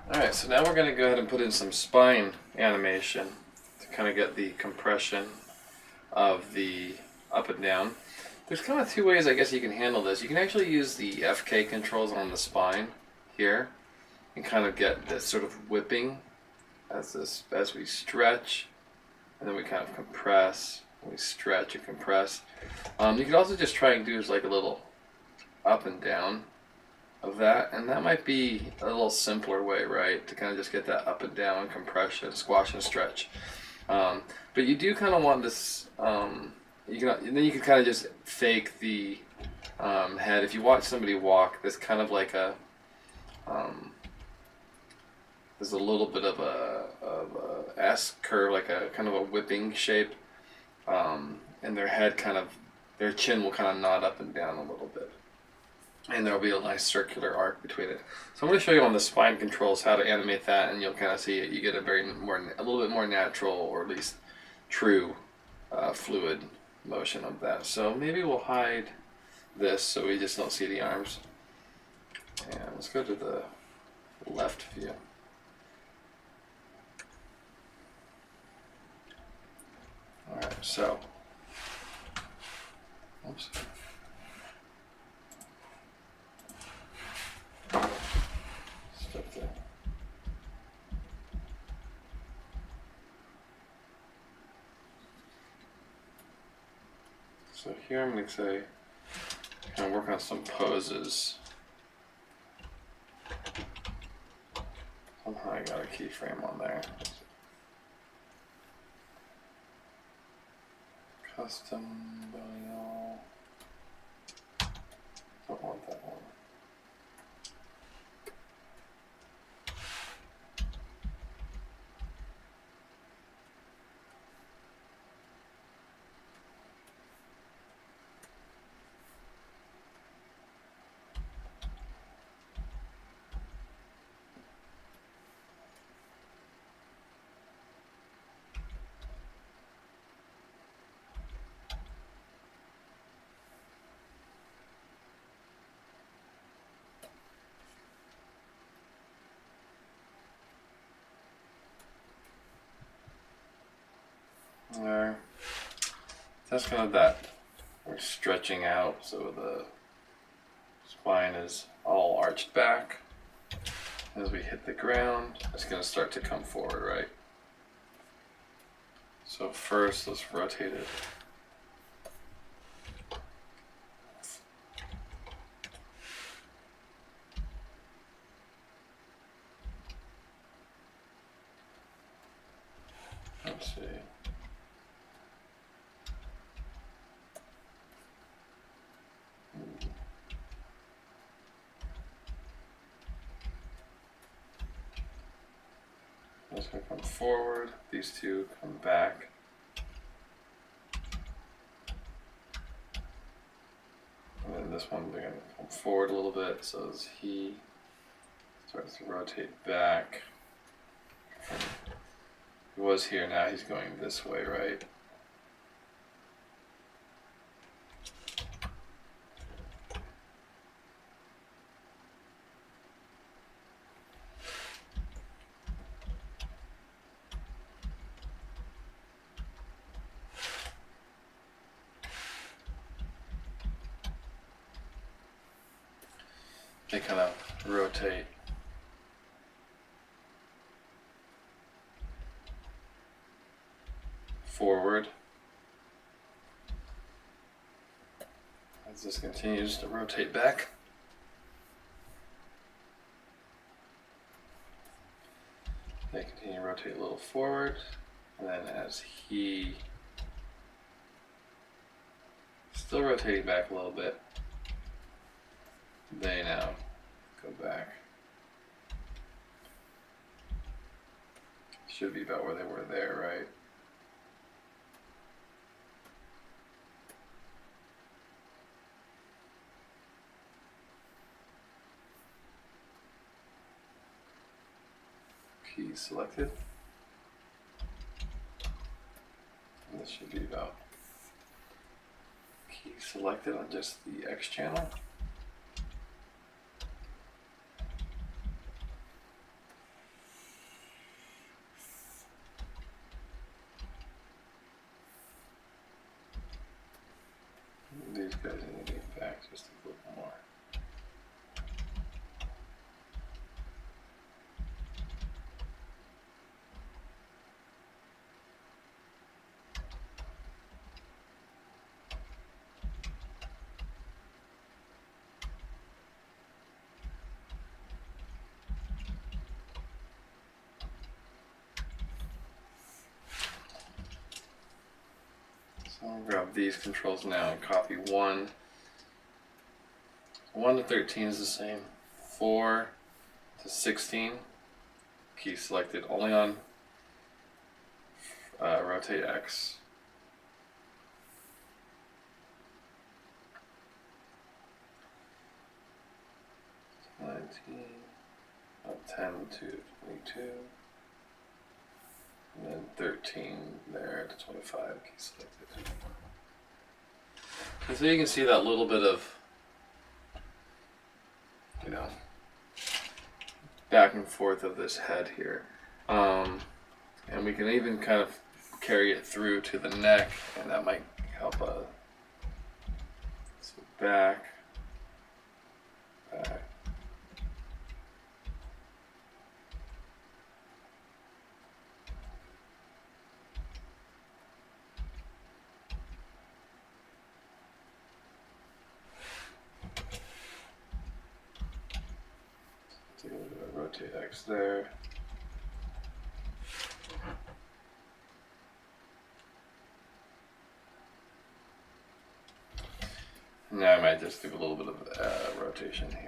Alright, so now we're going to go ahead and put in some spine animation to kind of get the compression of the up and down. There's kind of two ways I guess you can handle this. You can actually use the FK controls on the spine here and kind of get this sort of whipping as we stretch, and then we kind of compress, and we stretch and compress. You could also just try and do like a little up and down of that, and that might be a little simpler way, right, to kind of just get that up and down compression, squash and stretch. But you do kind of want this. You can kind of just fake the head. If you watch somebody walk, there's kind of like a there's a little bit of a S curve, like a kind of a whipping shape, and their head their chin will kind of nod up and down a little bit, and there'll be a nice circular arc between it. So I'm going to show you on the spine controls how to animate that, and you'll kind of see it. You get a little bit more natural, or at least true, fluid motion of that. So maybe we'll hide this so we just don't see the arms. And let's go to the left view. Alright, so oops. Step there. So here I'm going to say, kind of work on some poses. Somehow I got a keyframe on there. Custom vinyl. Don't want that one. There. That's kind of that. We're stretching out so the spine is all arched back. As we hit the ground, it's going to start to come forward, right? So first, let's rotate it. Let's see. This one come forward, these two come back. And then this one, they're going to come forward a little bit, so as he starts to rotate back. He was here, now he's going this way, right? They kind of rotate. Forward. As this continues to rotate back. They continue to rotate a little forward, and then as he still rotating back a little bit, they now go back. Should be about where they were there, right? Key selected. And this should be about key selected on just the X channel. these guys need to get back just a little more. So I'll grab these controls now and copy 1. 1 to 13 is the same. 4 to 16. Key selected only on rotate X. 19. Up 10 to 22. And then 13 there to 25, key selected. And so you can see that little bit of, you know, back and forth of this head here. And we can even kind of carry it through to the neck, and that might help so back. Take a look at the rotate X there. Now I might just do a little bit of rotation here.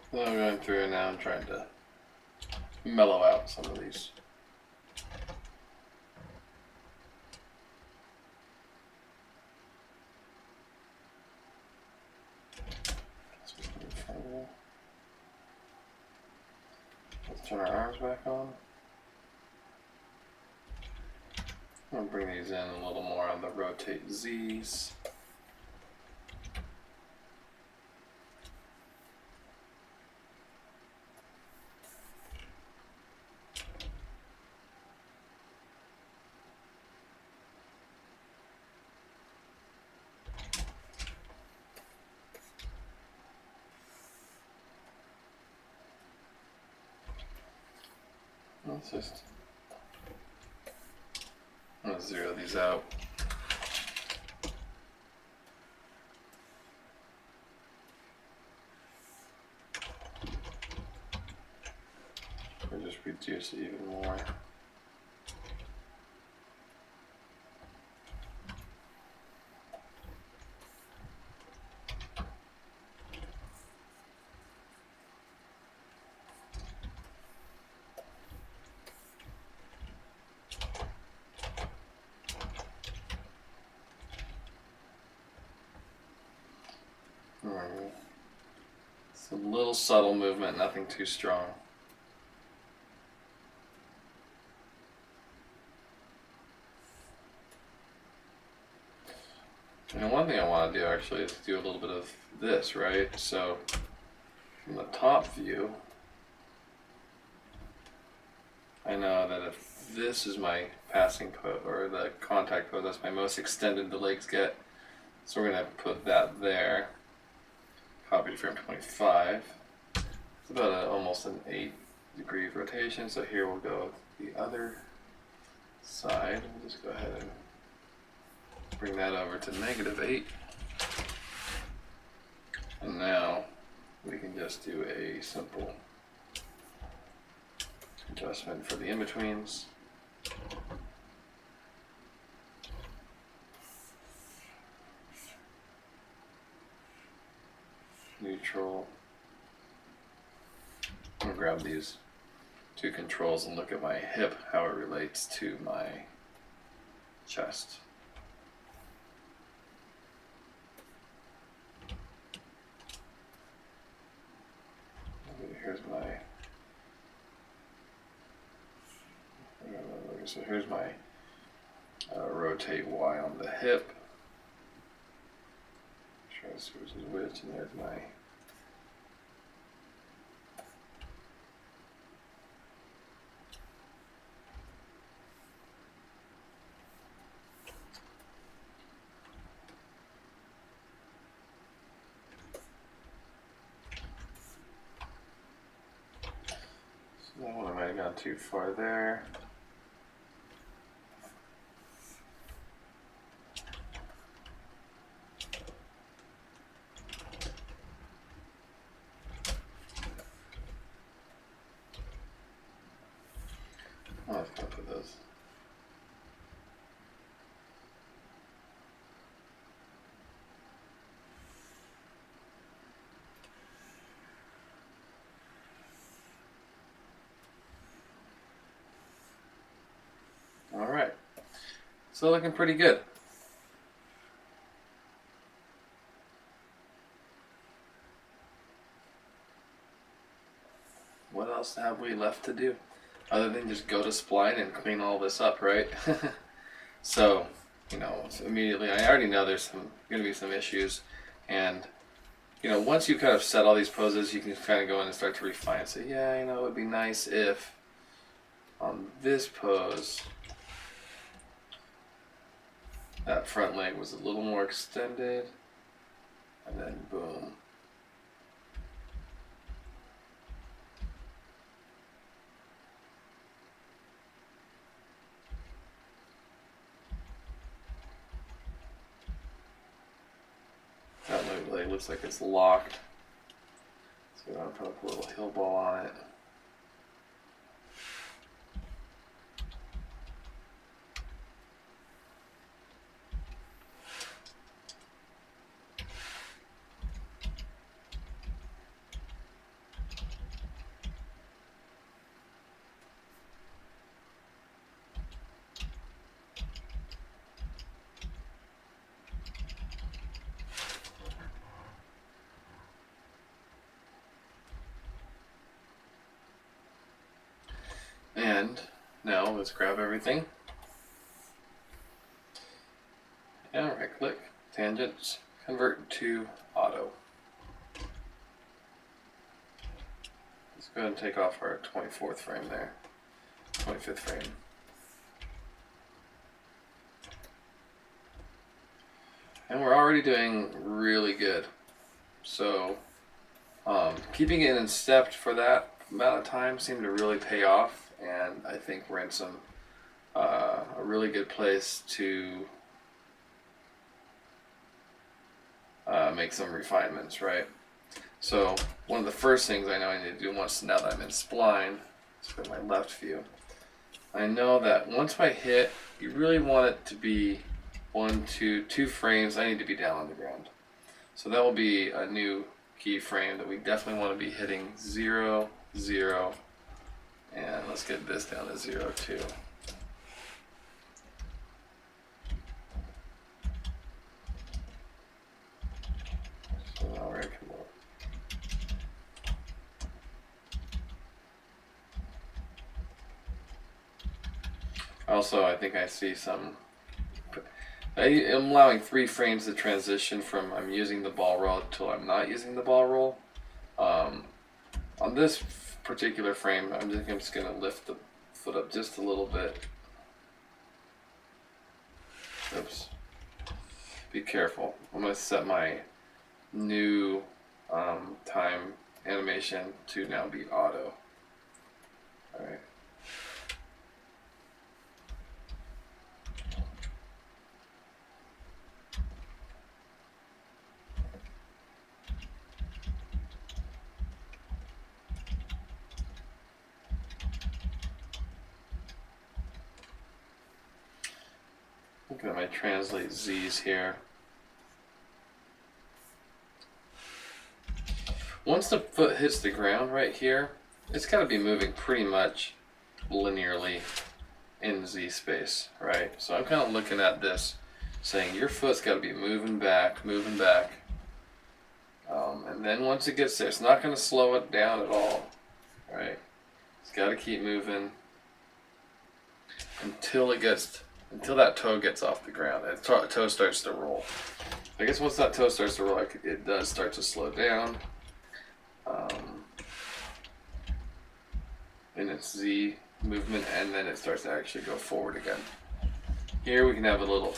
So I'm going through now and trying to mellow out some of these. Let's turn our arms back on. I'm going to bring these in a little more on the rotate Z's. Let's just zero these out. Or just reduce it even more. It's a little subtle movement, nothing too strong. And one thing I want to do actually is do a little bit of this, right? So from the top view, I know that if this is my passing pose or the contact pose, that's my most extended the legs get. So we're going to put that there. Copy to frame 25. It's about almost an 8-degree rotation. So here we'll go the other side. We'll just go ahead and bring that over to -8. And now we can just do a simple adjustment for the in-betweens. Neutral. I'm gonna grab these two controls and look at my hip, how it relates to my chest. Here's my, so here's my rotate Y on the hip. Try to see which is which, and there's my that one I might have gone too far there. Oh, I was going to put those. All right, so looking pretty good. What else have we left to do other than just go to Spline and clean all this up, right? So, you know, so immediately I already know there's going to be some issues, and you know, once you kind of set all these poses, you can kind of go in and start to refine it. So yeah, you know, it would be nice if on this pose that front leg was a little more extended, and then boom. That leg looks like it's locked, so I'll probably put a little heel ball on it. And now let's grab everything and right click, tangents, convert to auto. Let's go ahead and take off our 24th frame there, 25th frame. And we're already doing really good. So keeping it in step for that amount of time seemed to really pay off. And I think we're in some a really good place to make some refinements, right? So one of the first things I know I need to do once, now that I'm in Spline, let's go to my left view. I know that once I hit, you really want it to be 2 frames. I need to be down on the ground. So that will be a new keyframe that we definitely want to be hitting 0, 0. And let's get this down to 0, 2. So now we're going to come over. Also, I think I see some. I'm allowing 3 frames to transition from I'm using the ball roll till I'm not using the ball roll. On this particular frame, I'm just going to lift the foot up just a little bit. Oops. Be careful. I'm going to set my new time animation to now be auto. Alright. Looking at my translate Z's here. Once the foot hits the ground right here, it's got to be moving pretty much linearly in Z space, right? So I'm kind of looking at this, saying your foot's got to be moving back, and then once it gets there, it's not going to slow it down at all, right? It's got to keep moving until that toe gets off the ground. And the toe starts to roll. I guess once that toe starts to roll, it does start to slow down. In its Z movement, and then it starts to actually go forward again. Here we can have a little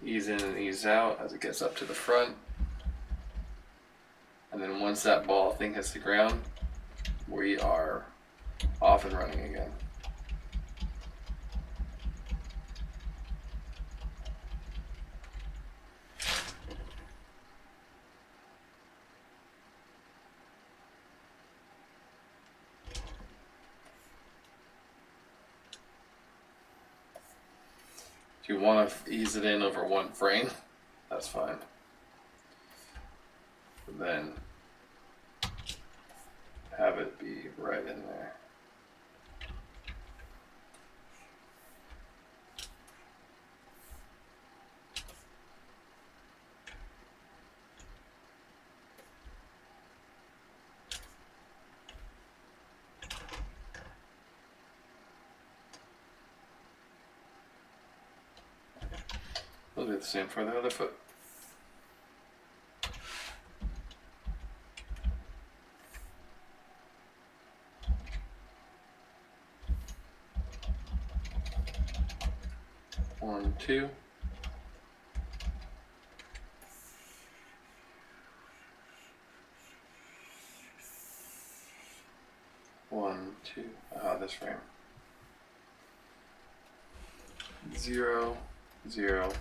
ease in and ease out as it gets up to the front. And then once that ball thing hits the ground, we are off and running again. If you want to ease it in over 1 frame, that's fine. But then have it be right in there. We'll do the same for the other foot. One, two. One, two. This frame. 0, 0.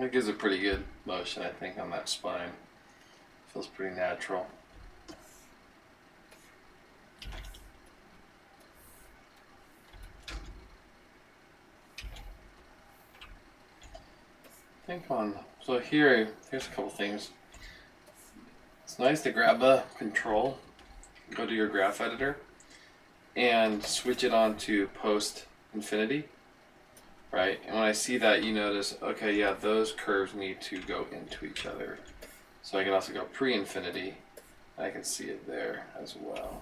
It gives a pretty good motion, I think, on that spine. Feels pretty natural. So here's a couple things. It's nice to grab a control, go to your graph editor, and switch it on to post infinity, right? And when I see that, you notice, okay, yeah, those curves need to go into each other. So I can also go pre-infinity, and I can see it there as well.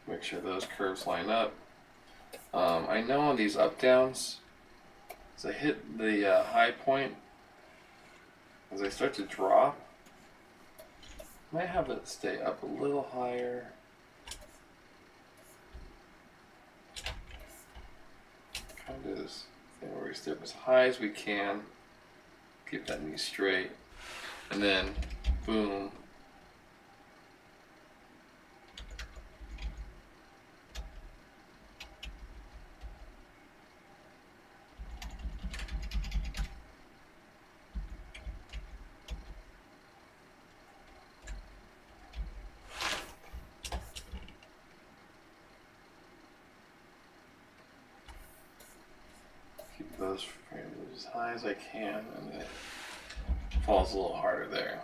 Make sure those curves line up. I know on these up-downs, as I hit the high point, as I start to drop, I might have it stay up a little higher. Kind of this thing where we stay up as high as we can, keep that knee straight, and then boom. Keep those frames as high as I can, and then it falls a little harder there.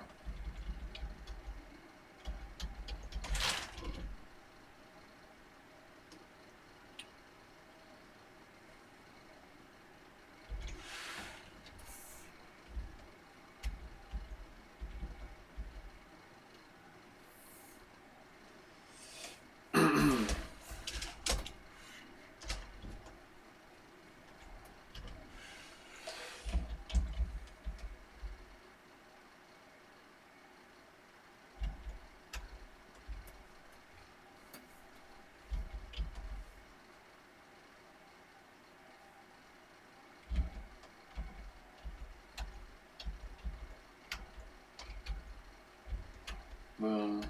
Boom.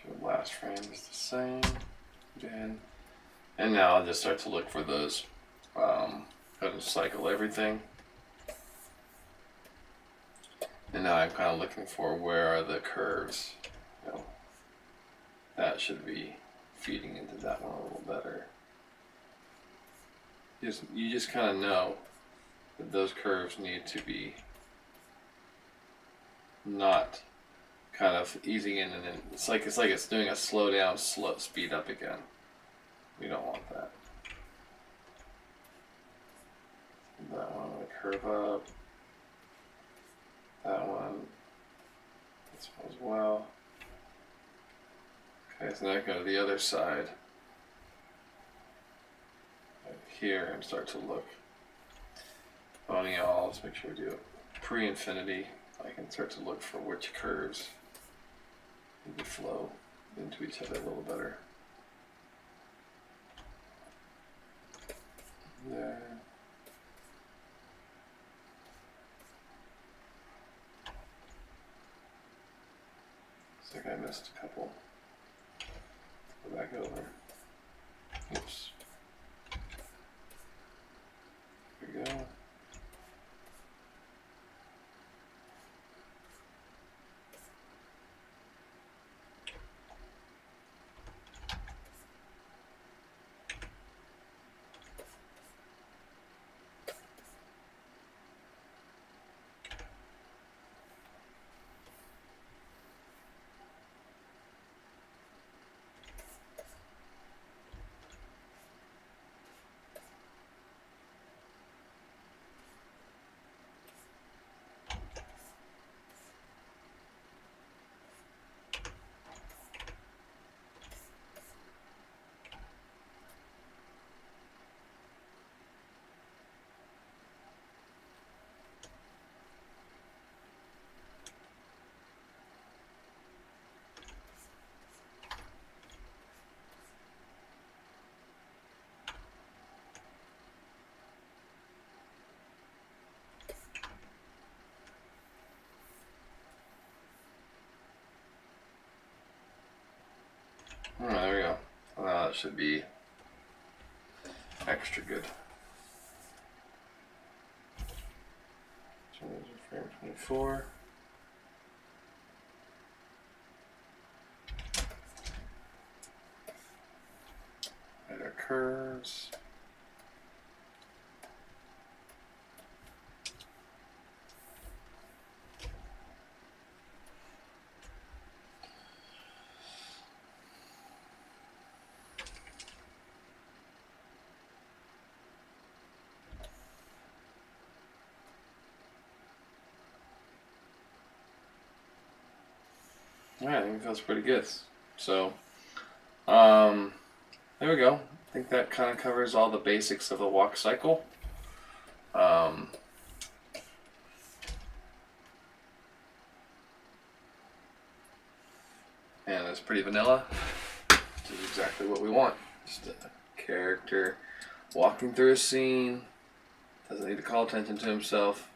So last frame is the same. Again. And now I'll just start to look for those. Go to cycle everything. And now I'm kind of looking for where are the curves. You know, that should be feeding into that one a little better. You just kind of know that those curves need to be not kind of easing in and then it's like it's doing a slow down, slow speed up again. We don't want that. That one will curve up. That one. This one as well. Okay, so now I go to the other side. Right here and start to look. Bony all, let's make sure we do it pre-infinity. I can start to look for which curves need to flow into each other a little better. There. Looks like I missed a couple. Go back over. Oops. There we go. Oh, there we go. That should be extra good. So frame 24. Add our curves. Alright, I think it feels pretty good. So, there we go. I think that kind of covers all the basics of the walk cycle. And it's pretty vanilla, which is exactly what we want. Just a character walking through a scene, doesn't need to call attention to himself.